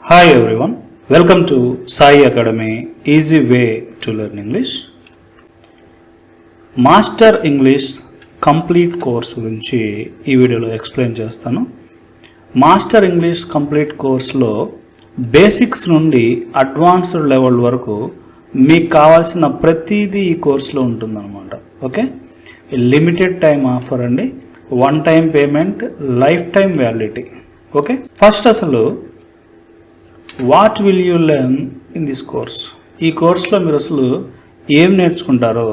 Hi everyone, welcome to Sai Academy, easy way to learn English. Master English complete course గురించి ఈ వీడియోలో explain చేస్తాను. Master English complete కోర్స్లో basics నుండి advanced level వరకు మీకు కావాల్సిన ప్రతిదీ ఈ కోర్సులో ఉంటుందన్నమాట. ఓకే, లిమిటెడ్ టైం ఆఫర్ అండి, one time payment, life time validity. Okay, first అసలు what will you learn in this course? ఈ కోర్స్లో మీరు అసలు ఏం నేర్చుకుంటారో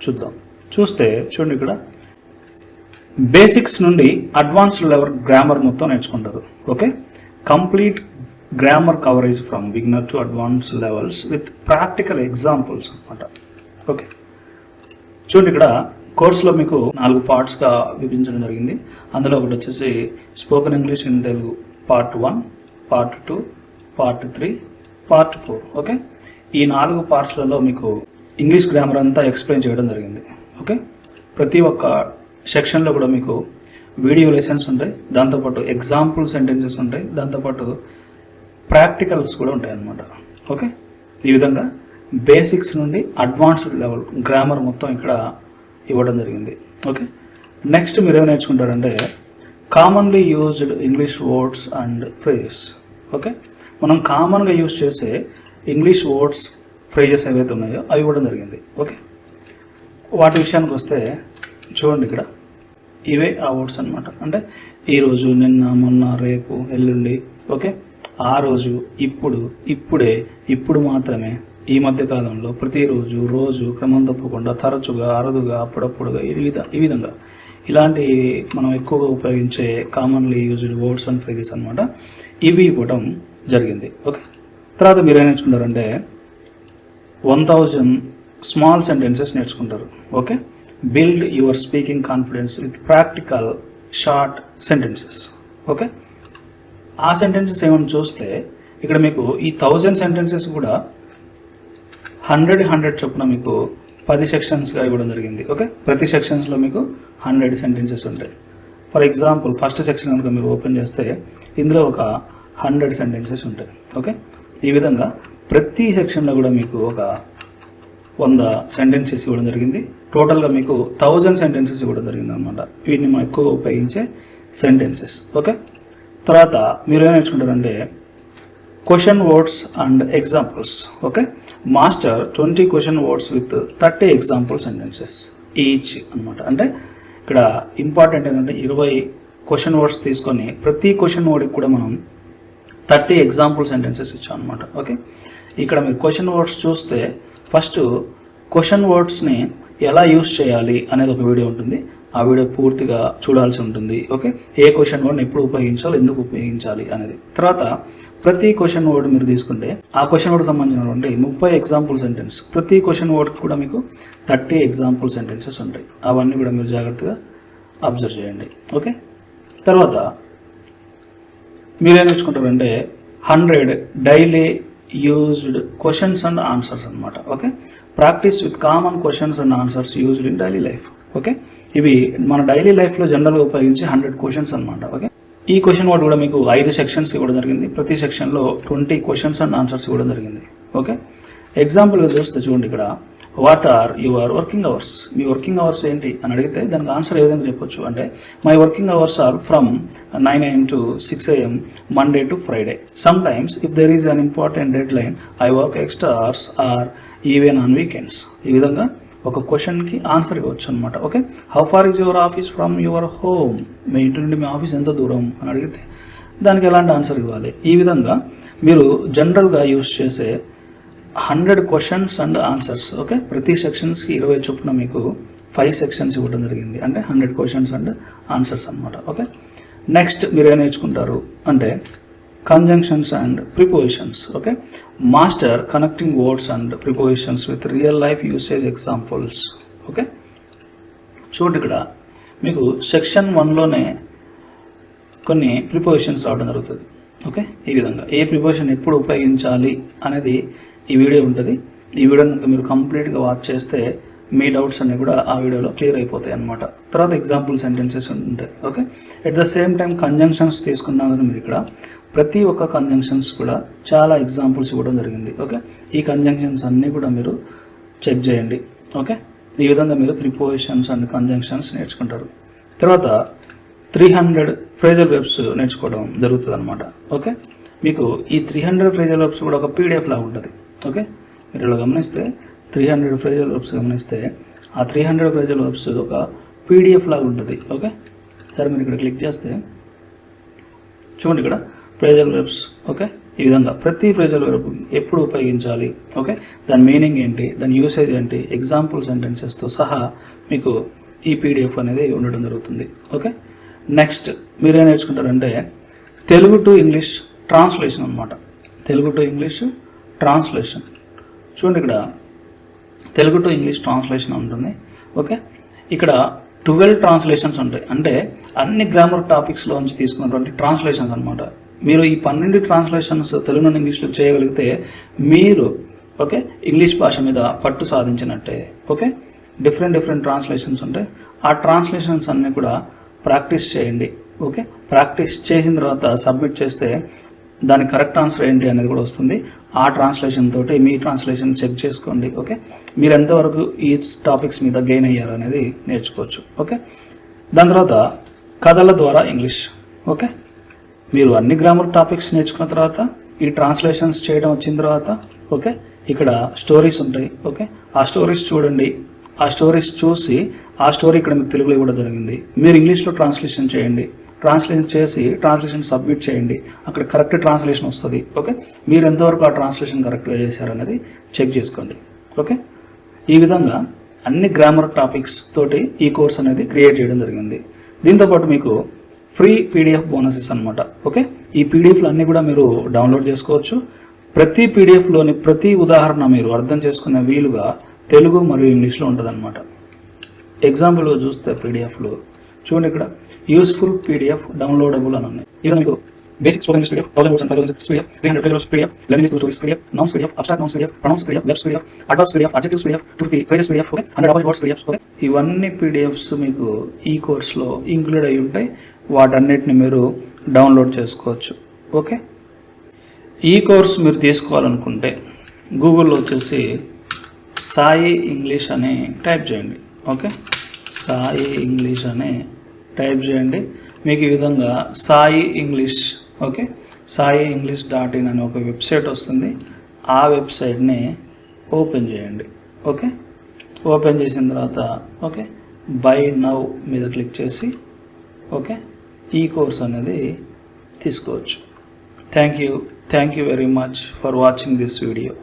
చూద్దాం. చూడండి, ఇక్కడ బేసిక్స్ నుండి అడ్వాన్స్డ్ లెవెల్ గ్రామర్ మొత్తం నేర్చుకుంటారు. Okay, complete grammar coverage from beginner to advance levels with practical examples అనమాట. ఓకే, చూడండి, ఇక్కడ కోర్సులో మీకు 4 పార్ట్స్గా విభజించడం జరిగింది. అందులో ఒకటి వచ్చేసి spoken English in Telugu part 1, part 2, part 3, part 4. Okay, ఈ 4 పార్ట్స్లలో మీకు ఇంగ్లీష్ గ్రామర్ అంతా ఎక్స్ప్లెయిన్ చేయడం జరిగింది. ఓకే, ప్రతి ఒక్క సెక్షన్లో కూడా మీకు వీడియో లెసన్స్ ఉంటాయి, దాంతోపాటు ఎగ్జాంపుల్ సెంటెన్సెస్ ఉంటాయి, దాంతోపాటు ప్రాక్టికల్స్ కూడా ఉంటాయి అన్నమాట. ఓకే, ఈ విధంగా బేసిక్స్ నుండి అడ్వాన్స్డ్ లెవెల్ గ్రామర్ మొత్తం ఇక్కడ ఇవ్వడం జరిగింది. ఓకే, నెక్స్ట్ మీరు ఏమి నేర్చుకుంటారంటే commonly used English words and phrases. Okay, మనం కామన్గా యూజ్ చేసే ఇంగ్లీష్ వర్డ్స్ ఫ్రేజెస్ ఏవైతే ఉన్నాయో అవి ఇవ్వడం జరిగింది. ఓకే, వాటి విషయానికి వస్తే చూడండి, ఇక్కడ ఇవే ఆ వర్డ్స్ అనమాట. అంటే ఈరోజు, నిన్న, మొన్న, రేపు, ఎల్లుండి. ఓకే, ఆ రోజు, ఇప్పుడు, ఇప్పుడే, ఇప్పుడు మాత్రమే, ఈ మధ్య కాలంలో, ప్రతిరోజు, రోజు, క్రమం తప్పకుండా, తరచుగా, అరుదుగా, అప్పుడప్పుడుగా, ఈ విధంగా ఇలాంటి మనం ఎక్కువగా ఉపయోగించే commonly used words and phrases అనమాట. ఇవి ఇవ్వడం జరిగింది. ఓకే, తర్వాత మీరు ఏం నేర్చుకుంటారంటే 1000 స్మాల్ సెంటెన్సెస్ నేర్చుకుంటారు. Okay, build your speaking confidence with practical short sentences. Okay, ఆ సెంటెన్సెస్ ఏమని చూస్తే ఇక్కడ మీకు ఈ 1000 సెంటెన్సెస్ కూడా 100 చొప్పున మీకు 10 సెక్షన్స్గా ఇవ్వడం జరిగింది. ఓకే, ప్రతి సెక్షన్స్లో మీకు 100 సెంటెన్సెస్ ఉంటాయి. ఫర్ ఎగ్జాంపుల్ ఫస్ట్ సెక్షన్ కనుక మీరు ఓపెన్ చేస్తే ఇందులో ఒక 100 సెంటెన్సెస్ ఉంటాయి. ఓకే, ఈ విధంగా ప్రతి సెక్షన్లో కూడా మీకు ఒక 100 సెంటెన్సెస్ ఇవ్వడం జరిగింది. టోటల్గా మీకు 1000 సెంటెన్సెస్ ఇవ్వడం జరిగింది అనమాట. వీటిని మనం ఎక్కువగా ఉపయోగించే సెంటెన్సెస్. ఓకే, తర్వాత మీరు ఏం నేర్చుకుంటారంటే question words and examples. Okay, master 20 question words with 30 example sentences each అనమాట. అంటే ఇక్కడ ఇంపార్టెంట్ ఏంటంటే 20 క్వశ్చన్ వర్డ్స్ తీసుకొని ప్రతి క్వశ్చన్ వర్డ్కి కూడా మనం 30 ఎగ్జాంపుల్ సెంటెన్సెస్ ఇచ్చాం అనమాట. ఓకే, ఇక్కడ మీరు క్వశ్చన్ వర్డ్స్ చూస్తే ఫస్ట్ క్వశ్చన్ వర్డ్స్ని ఎలా యూస్ చేయాలి అనేది ఒక వీడియో ఉంటుంది. ఆ వీడియో పూర్తిగా చూడాల్సి ఉంటుంది. ఓకే, ఏ క్వశ్చన్ వర్డ్ని ఎప్పుడు ఉపయోగించాలి, ఎందుకు ఉపయోగించాలి అనేది. తర్వాత ప్రతి క్వశ్చన్ వర్డ్ మీరు తీసుకుంటే ఆ క్వశ్చన్ వర్డ్ సంబంధించినటువంటి 30 ఎగ్జాంపుల్ సెంటెన్స్, ప్రతి క్వశ్చన్ వర్డ్కి కూడా మీకు 30 ఎగ్జాంపుల్ సెంటెన్సెస్ ఉంటాయి. అవన్నీ కూడా మీరు జాగ్రత్తగా అబ్జర్వ్ చేయండి. ఓకే, తర్వాత మీరేం నేర్చుకుంటారంటే 100 daily used questions and answers అనమాట. Okay, practice with common questions and answers used in daily life. Okay, ఇవి మన డైలీ లైఫ్లో జనరల్గా ఉపయోగించే 100 క్వశ్చన్స్ అనమాట. ఓకే, ఈ క్వశ్చన్ వర్డ్ కూడా మీకు 5 సెక్షన్స్ ఇవ్వడం జరిగింది. ప్రతి సెక్షన్లో 20 క్వశ్చన్స్ అండ్ ఆన్సర్స్ ఇవ్వడం జరిగింది. ఓకే, ఎగ్జాంపుల్గా చూస్తే చూడండి, ఇక్కడ what are your working hours? మీ వర్కింగ్ అవర్స్ ఏంటి అని అడిగితే దానికి ఆన్సర్ ఏ విధంగా చెప్పొచ్చు అంటే my working hours are from 9 AM to 6 AM Monday to Friday. Sometimes if there is an important deadline I work extra hours or even on weekends. ఈ విధంగా ఒక క్వశ్చన్కి ఆన్సర్ ఇవ్వచ్చు అనమాట. Okay, how far is your office from your home? మీ ఇంటి నుండి మీ office ఎంత దూరం అని అడిగితే దానికి ఎలాంటి ఆన్సర్ ఇవ్వాలి? ఈ విధంగా మీరు జనరల్గా యూజ్ చేసే 100 క్వశ్చన్స్ అండ్ ఆన్సర్స్. ఓకే, ప్రతి సెక్షన్స్కి 20 చొప్పున మీకు 5 సెక్షన్స్ ఇవ్వడం జరిగింది. అంటే 100 క్వశ్చన్స్ అండ్ ఆన్సర్స్ అనమాట. ఓకే, నెక్స్ట్ మీరు ఏం నేర్చుకుంటారు అంటే conjunctions and prepositions. Okay, master connecting words and prepositions with real life usage examples. Okay, చూడండి, ఇక్కడ మీకు సెక్షన్ 1లోనే కొన్ని ప్రిపోజిషన్స్ రావడం జరుగుతుంది. ఓకే, ఈ విధంగా ఏ ప్రిపోజిషన్ ఎప్పుడు ఉపయోగించాలి అనేది ఈ వీడియో ఉంటుంది. ఈ వీడియోని మీరు కంప్లీట్గా వాచ్ చేస్తే మీ డౌట్స్ అన్నీ కూడా ఆ వీడియోలో క్లియర్ అయిపోతాయి అన్నమాట. తర్వాత ఎగ్జాంపుల్ సెంటెన్సెస్ ఉంటాయి. Okay, at the same time conjunctions తీసుకున్నాం కదా మీరు. ఇక్కడ ప్రతి ఒక్క కంజంక్షన్స్ కూడా చాలా ఎగ్జాంపుల్స్ ఇవ్వడం జరిగింది. ఓకే, ఈ కంజంక్షన్స్ అన్నీ కూడా మీరు చెక్ చేయండి. ఓకే, ఈ విధంగా మీరు ప్రిపోజిషన్స్ అండ్ కంజంక్షన్స్ నేర్చుకుంటారు. తర్వాత 300 ఫ్రేజల్ వెబ్స్ నేర్చుకోవడం జరుగుతుంది అనమాట. ఓకే, మీకు ఈ 300 ఫ్రేజల్ వెబ్స్ కూడా ఒక పీడిఎఫ్ లాగా ఉంటుంది. ఓకే, మీరు ఇలా గమనిస్తే 300 ఫ్రేజల్ వెబ్స్ గమనిస్తే ఆ 300 ఫ్రేజల్ వెబ్స్ ఒక పీడిఎఫ్ లాగా ఉంటుంది. ఓకే, సరే మీరు ఇక్కడ క్లిక్ చేస్తే చూడండి ఇక్కడ ఫ్రేజల్ వెబ్స్. ఓకే, ఈ విధంగా ప్రతి ఫ్రేజల్ వెబ్ ఎప్పుడు ఉపయోగించాలి, ఓకే, దాని మీనింగ్ ఏంటి, దాని యూసేజ్ ఏంటి, ఎగ్జాంపుల్ సెంటెన్సెస్తో సహా మీకు ఈ పీడిఎఫ్ అనేది ఉండడం జరుగుతుంది. ఓకే, నెక్స్ట్ మీరేం నేర్చుకుంటారంటే తెలుగు టు ఇంగ్లీష్ ట్రాన్స్లేషన్ అనమాట. తెలుగు టు ఇంగ్లీష్ ట్రాన్స్లేషన్ చూడండి, ఇక్కడ తెలుగు టు ఇంగ్లీష్ ట్రాన్స్లేషన్ ఉంటుంది. ఓకే, ఇక్కడ 12 ట్రాన్స్లేషన్స్ ఉంటాయి. అంటే అన్ని గ్రామర్ టాపిక్స్లోంచి తీసుకున్నటువంటి ట్రాన్స్లేషన్స్ అనమాట. మీరు ఈ 12 ట్రాన్స్లేషన్స్ తెలుగు నుండి ఇంగ్లీష్లో చేయగలిగితే మీరు ఓకే ఇంగ్లీష్ భాష మీద పట్టు సాధించినట్టే. ఓకే, డిఫరెంట్ ట్రాన్స్లేషన్స్ ఉంటాయి. ఆ ట్రాన్స్లేషన్స్ అన్నీ కూడా ప్రాక్టీస్ చేయండి. ఓకే, ప్రాక్టీస్ చేసిన తర్వాత సబ్మిట్ చేస్తే దానికి కరెక్ట్ ఆన్సర్ ఏంటి అనేది కూడా వస్తుంది. ఆ ట్రాన్స్లేషన్ తోటి మీ ట్రాన్స్లేషన్ చెక్ చేసుకోండి. ఓకే, మీరు ఎంతవరకు ఈ టాపిక్స్ మీద గెయిన్ అయ్యారు అనేది నేర్చుకోవచ్చు. ఓకే, దాని తర్వాత కథల ద్వారా ఇంగ్లీష్. ఓకే, మీరు అన్ని గ్రామర్ టాపిక్స్ నేర్చుకున్న తర్వాత ఈ ట్రాన్స్లేషన్స్ చేయడం వచ్చిన తర్వాత ఓకే ఇక్కడ స్టోరీస్ ఉంటాయి. ఓకే, ఆ స్టోరీస్ చూడండి. ఆ స్టోరీస్ చూసి ఆ స్టోరీ ఇక్కడ మీకు తెలుగులో ఇవ్వడం జరిగింది. మీరు ఇంగ్లీష్లో ట్రాన్స్లేషన్ చేయండి. ట్రాన్స్లేషన్ చేసి ట్రాన్స్లేషన్ సబ్మిట్ చేయండి. అక్కడ కరెక్ట్ ట్రాన్స్లేషన్ వస్తుంది. ఓకే, మీరు ఎంతవరకు ఆ ట్రాన్స్లేషన్ కరెక్ట్గా చేశారనేది చెక్ చేసుకోండి. ఓకే, ఈ విధంగా అన్ని గ్రామర్ టాపిక్స్ తోటి ఈ కోర్స్ అనేది క్రియేట్ చేయడం జరిగింది. దీంతోపాటు మీకు ఫ్రీ పీడిఎఫ్ బోనసెస్ అనమాట. ఓకే, ఈ పీడిఎఫ్లు అన్నీ కూడా మీరు డౌన్లోడ్ చేసుకోవచ్చు. ప్రతి పీడిఎఫ్లోని ప్రతి ఉదాహరణ మీరు అర్థం చేసుకునే వీలుగా తెలుగు మరియు ఇంగ్లీష్లో ఉంటుంది అనమాట. ఎగ్జాంపుల్గా చూస్తే పీడిఎఫ్లో చూడండి, ఇక్కడ యూస్ఫుల్ పీడిఎఫ్ డౌన్లోడబుల్ అని ఉన్నాయి. ఇవి మీకు basic spoken English PDF, 1000 words and 5000 pdf, 300 phrases pdf, learning stories pdf, nouns pdf, abstract nouns pdf, pronouns pdf, verbs pdf, adverbs pdf, adjectives pdf, 250 phrases pdf, okay, 100 opposite words pdf. Okay, ఇవన్నీ PDFs మీకు ఈ కోర్స్లో include అయి ఉంటాయి. వాటన్నిటిని మీరు download చేసుకోవచ్చు. Okay, ఈ కోర్స్ మీరు తీసుకోవాలనుకుంటే గూగుల్లో వచ్చేసి సాయి ఇంగ్లీష్ అని టైప్ చేయండి. ఓకే, సాయి ఇంగ్లీష్ అని టైప్ చేయండి. మీకు ఈ విధంగా సాయి ఇంగ్లీష్ ఓకే సాయి ఇంగ్లీష్.in అనే ఒక వెబ్సైట్ వస్తుంది. ఆ వెబ్సైట్ని ఓపెన్ చేయండి. ఓకే, ఓపెన్ చేసిన తర్వాత ఓకే బై నౌ మీద క్లిక్ చేసి ఓకే ఈ కోర్స్ అనేది తీసుకోవచ్చు. Thank you very much for watching this video.